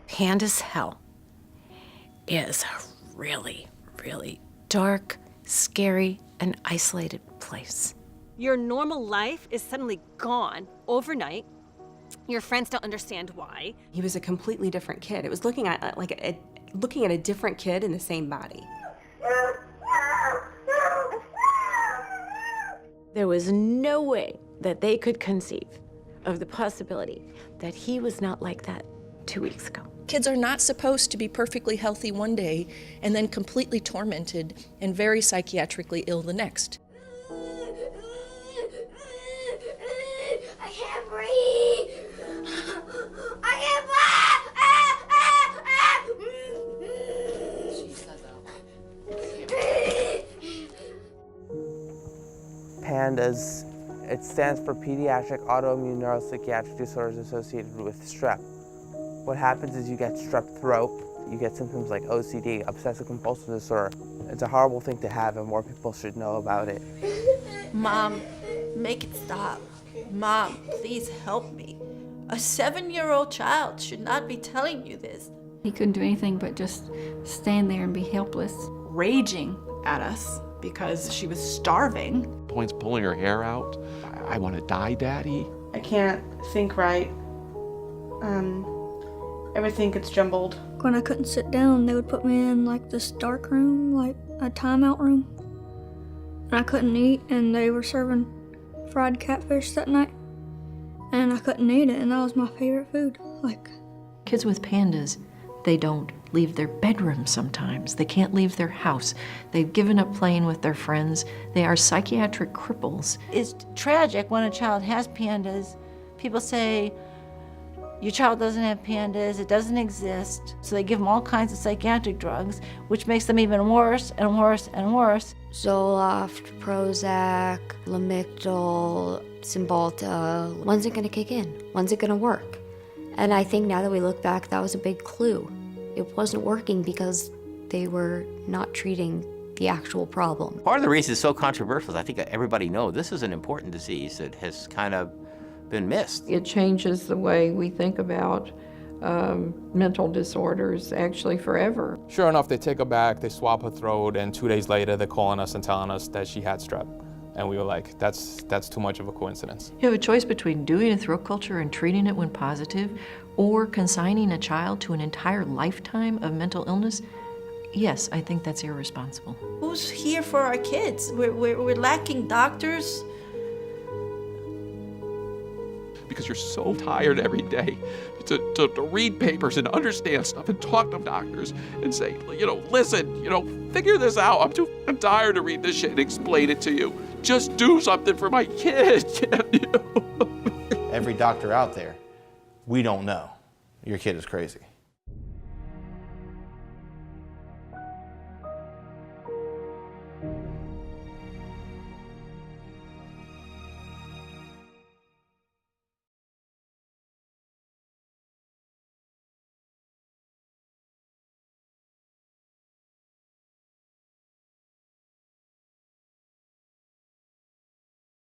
Panda's hell is a really, really dark, scary, and isolated place. Your normal life is suddenly gone overnight. Your friends don't understand why. He was a completely different kid. It was looking at a different kid in the same body. There was no way that they could conceive of the possibility that he was not like that 2 weeks ago. Kids are not supposed to be perfectly healthy one day and then completely tormented and very psychiatrically ill the next. I can't breathe. I can't PANDAS, it stands for Pediatric Autoimmune Neuropsychiatric Disorders Associated with Strep. What happens is you get strep throat, you get symptoms like OCD, obsessive compulsive disorder. It's a horrible thing to have and more people should know about it. Mom, make it stop. Mom, please help me. A 7-year-old child should not be telling you this. He couldn't do anything but just stand there and be helpless. Raging at us because she was starving. Points pulling her hair out. I want to die, Daddy. I can't think right. Everything gets jumbled. When I couldn't sit down, they would put me in like this dark room, like a timeout room. And I couldn't eat, and they were serving fried catfish that night. And I couldn't eat it, and that was my favorite food. Kids with pandas, they don't leave their bedroom sometimes. They can't leave their house. They've given up playing with their friends. They are psychiatric cripples. It's tragic when a child has pandas. People say, your child doesn't have pandas, it doesn't exist. So they give them all kinds of psychiatric drugs, which makes them even worse and worse and worse. Zoloft, Prozac, Lamictal, Cymbalta. When's it gonna kick in? When's it gonna work? And I think now that we look back, that was a big clue. It wasn't working because they were not treating the actual problem. Part of the reason it's so controversial is I think everybody knows this is an important disease that has kind of been missed. It changes the way we think about mental disorders actually forever. Sure enough, they take her back, they swab her throat, and 2 days later they're calling us and telling us that she had strep. And we were like, that's too much of a coincidence. You have a choice between doing a throat culture and treating it when positive, or consigning a child to an entire lifetime of mental illness. Yes, I think that's irresponsible. Who's here for our kids? We're lacking doctors. Because you're so tired every day to read papers and understand stuff and talk to doctors and say, listen, figure this out. I'm too tired to read this shit and explain it to you. Just do something for my kid. Every doctor out there, we don't know. Your kid is crazy.